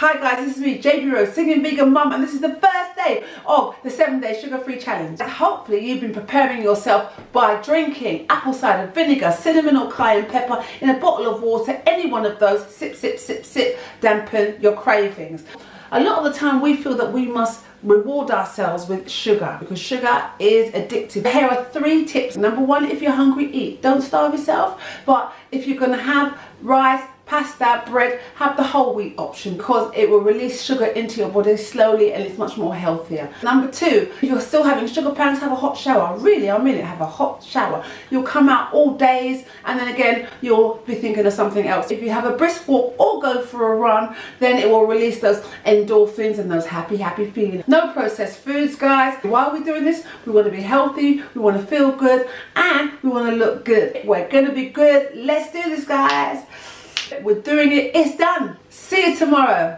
Hi guys, this is me, JB Rose, singing vegan mum, and this is the first day of the 7-day sugar-free challenge. Hopefully you've been preparing yourself by drinking apple cider vinegar, cinnamon or cayenne pepper in a bottle of water. Any one of those, sip, sip, sip, sip, dampen your cravings. A lot of the time we feel that we must reward ourselves with sugar because sugar is addictive. Here are 3 tips. Number 1, if you're hungry, eat. Don't starve yourself, but if you're going to have rice, pasta, bread, have the whole wheat option because it will release sugar into your body slowly and it's much more healthier. Number 2, if you're still having sugar pangs, have a hot shower. Really, I mean it, have a hot shower. You'll come out all days and then again you'll be thinking of something else. If you have a brisk walk or go for a run, then it will release those endorphins and those happy feelings. No processed foods, guys. While we're doing this, we want to be healthy, we want to feel good, and we want to look good. We're going to be good. Let's do this, guys. We're doing it. It's done. See you tomorrow.